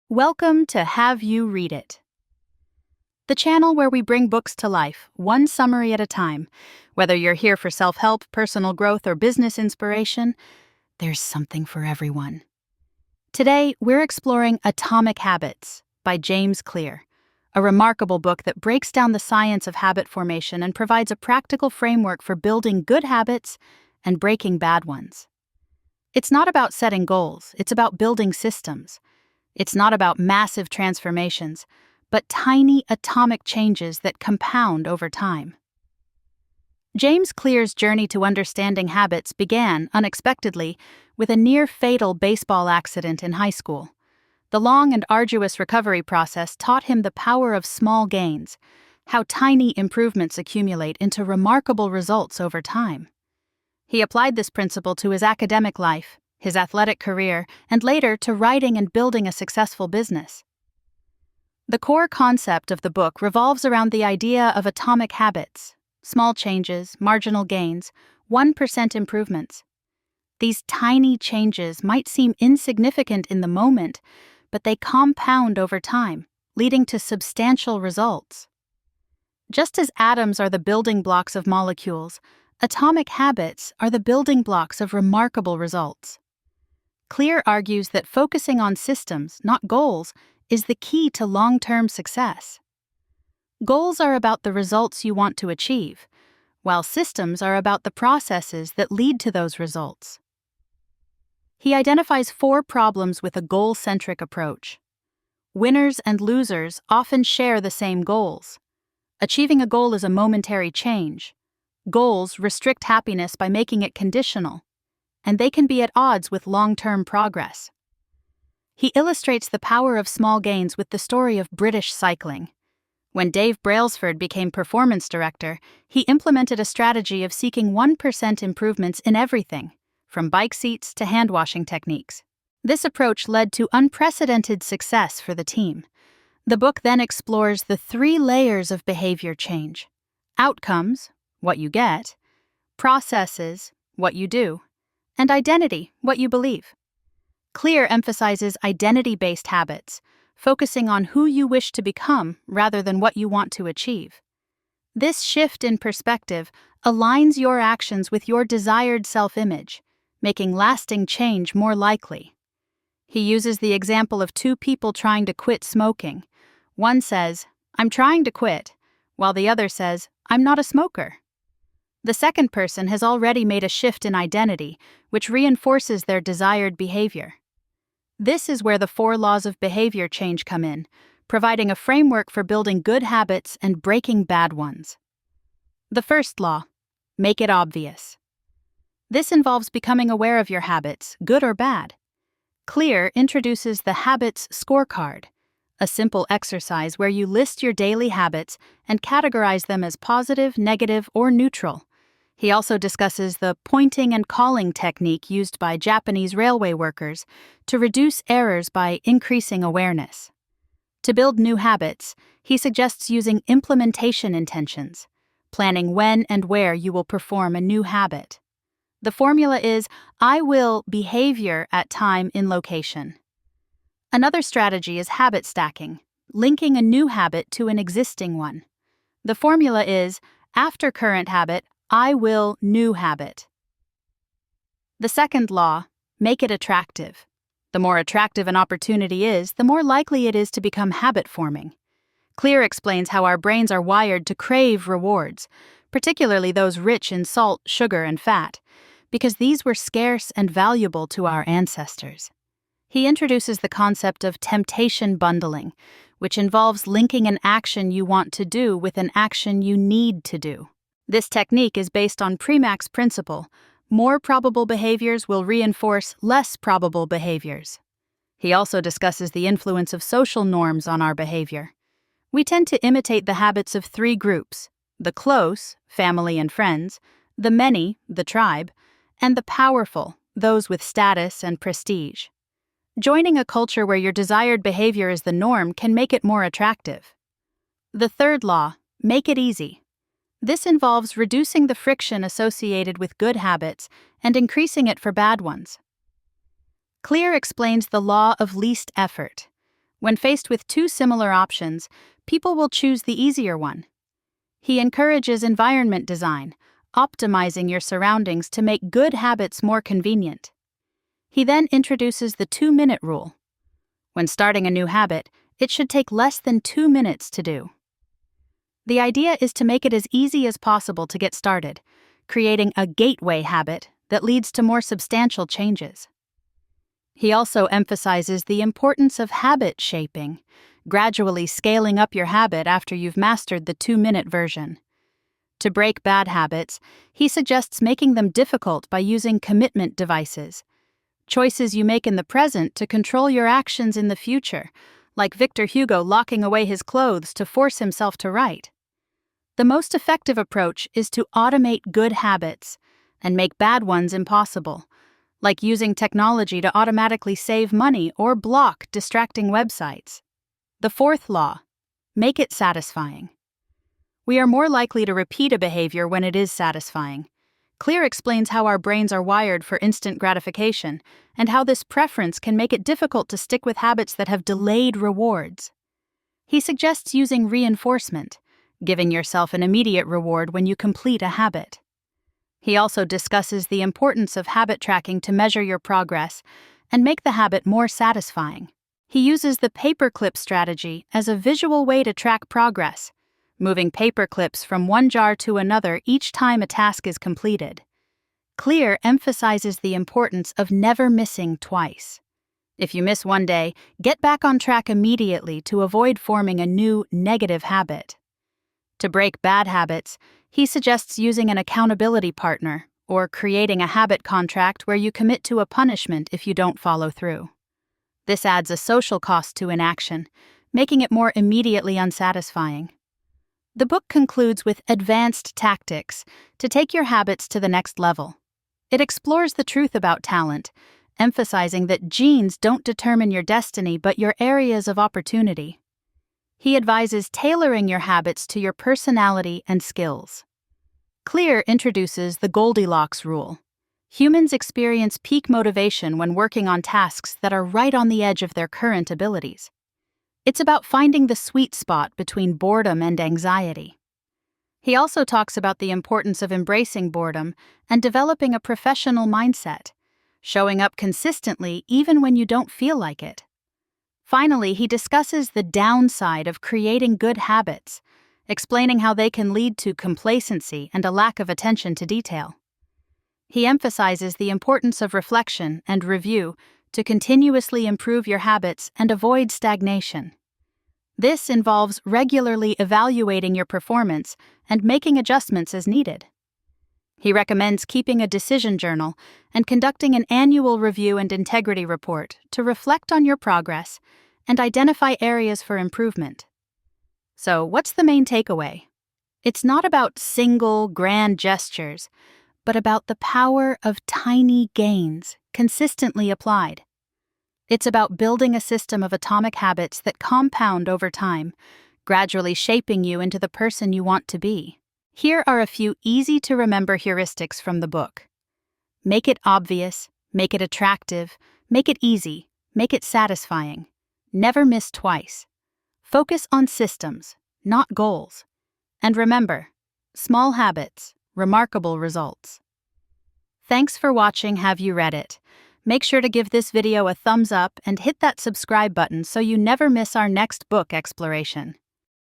Welcome to Have You Read It, the channel where we bring books to life, one summary at a time. Whether you're here for self-help, personal growth, or business inspiration, there's something for everyone. Today, we're exploring Atomic Habits by James Clear, a remarkable book that breaks down the science of habit formation and provides a practical framework for building good habits and breaking bad ones. It's not about setting goals, it's about building systems. It's not about massive transformations, but tiny atomic changes that compound over time. James Clear's journey to understanding habits began, unexpectedly, with a near-fatal baseball accident in high school. The long and arduous recovery process taught him the power of small gains, how tiny improvements accumulate into remarkable results over time. He applied this principle to his academic life, his athletic career, and later to writing and building a successful business. The core concept of the book revolves around the idea of atomic habits, small changes, marginal gains, 1% improvements. These tiny changes might seem insignificant in the moment, but they compound over time, leading to substantial results. Just as atoms are the building blocks of molecules, atomic habits are the building blocks of remarkable results. Clear argues that focusing on systems, not goals, is the key to long-term success. Goals are about the results you want to achieve, while systems are about the processes that lead to those results. He identifies 4 problems with a goal-centric approach. Winners and losers often share the same goals. Achieving a goal is a momentary change. Goals restrict happiness by making it conditional, and they can be at odds with long-term progress. He illustrates the power of small gains with the story of British cycling. When Dave Brailsford became performance director, he implemented a strategy of seeking 1% improvements in everything, from bike seats to hand-washing techniques. This approach led to unprecedented success for the team. The book then explores the 3 layers of behavior change: outcomes, what you get; processes, what you do; and identity, what you believe. Clear emphasizes identity-based habits, focusing on who you wish to become rather than what you want to achieve. This shift in perspective aligns your actions with your desired self-image, making lasting change more likely. He uses the example of 2 people trying to quit smoking. One says, "I'm trying to quit," while the other says, "I'm not a smoker." The second person has already made a shift in identity, which reinforces their desired behavior. This is where the 4 laws of behavior change come in, providing a framework for building good habits and breaking bad ones. The first law: make it obvious. This involves becoming aware of your habits, good or bad. Clear introduces the Habits Scorecard, a simple exercise where you list your daily habits and categorize them as positive, negative, or neutral. He also discusses the pointing and calling technique used by Japanese railway workers to reduce errors by increasing awareness. To build new habits, he suggests using implementation intentions, planning when and where you will perform a new habit. The formula is, I will behavior at time in location. Another strategy is habit stacking, linking a new habit to an existing one. The formula is, after current habit, I will new habit. The second law: make it attractive. The more attractive an opportunity is, the more likely it is to become habit-forming. Clear explains how our brains are wired to crave rewards, particularly those rich in salt, sugar, and fat, because these were scarce and valuable to our ancestors. He introduces the concept of temptation bundling, which involves linking an action you want to do with an action you need to do. This technique is based on Premack's principle: more probable behaviors will reinforce less probable behaviors. He also discusses the influence of social norms on our behavior. We tend to imitate the habits of 3 groups: the close, family and friends; the many, the tribe; and the powerful, those with status and prestige. Joining a culture where your desired behavior is the norm can make it more attractive. The third law: make it easy. This involves reducing the friction associated with good habits and increasing it for bad ones. Clear explains the law of least effort. When faced with two similar options, people will choose the easier one. He encourages environment design, optimizing your surroundings to make good habits more convenient. He then introduces the 2-minute rule. When starting a new habit, it should take less than 2 minutes to do. The idea is to make it as easy as possible to get started, creating a gateway habit that leads to more substantial changes. He also emphasizes the importance of habit shaping, gradually scaling up your habit after you've mastered the 2-minute version. To break bad habits, he suggests making them difficult by using commitment devices, choices you make in the present to control your actions in the future, like Victor Hugo locking away his clothes to force himself to write. The most effective approach is to automate good habits and make bad ones impossible, like using technology to automatically save money or block distracting websites. The fourth law: make it satisfying. We are more likely to repeat a behavior when it is satisfying. Clear explains how our brains are wired for instant gratification and how this preference can make it difficult to stick with habits that have delayed rewards. He suggests using reinforcement, giving yourself an immediate reward when you complete a habit. He also discusses the importance of habit tracking to measure your progress and make the habit more satisfying. He uses the paperclip strategy as a visual way to track progress, moving paper clips from one jar to another each time a task is completed. Clear emphasizes the importance of never missing twice. If you miss one day, get back on track immediately to avoid forming a new negative habit. To break bad habits, he suggests using an accountability partner or creating a habit contract where you commit to a punishment if you don't follow through. This adds a social cost to inaction, making it more immediately unsatisfying. The book concludes with advanced tactics to take your habits to the next level. It explores the truth about talent, emphasizing that genes don't determine your destiny but your areas of opportunity. He advises tailoring your habits to your personality and skills. Clear introduces the Goldilocks rule. Humans experience peak motivation when working on tasks that are right on the edge of their current abilities. It's about finding the sweet spot between boredom and anxiety. He also talks about the importance of embracing boredom and developing a professional mindset, showing up consistently even when you don't feel like it. Finally, he discusses the downside of creating good habits, explaining how they can lead to complacency and a lack of attention to detail. He emphasizes the importance of reflection and review to continuously improve your habits and avoid stagnation. This involves regularly evaluating your performance and making adjustments as needed. He recommends keeping a decision journal and conducting an annual review and integrity report to reflect on your progress and identify areas for improvement. So, what's the main takeaway? It's not about single, grand gestures, but about the power of tiny gains consistently applied. It's about building a system of atomic habits that compound over time, gradually shaping you into the person you want to be. Here are a few easy-to-remember heuristics from the book. Make it obvious, make it attractive, make it easy, make it satisfying. Never miss twice. Focus on systems, not goals. And remember, small habits, remarkable results. Thanks for watching Have You Read It? Make sure to give this video a thumbs up and hit that subscribe button so you never miss our next book exploration.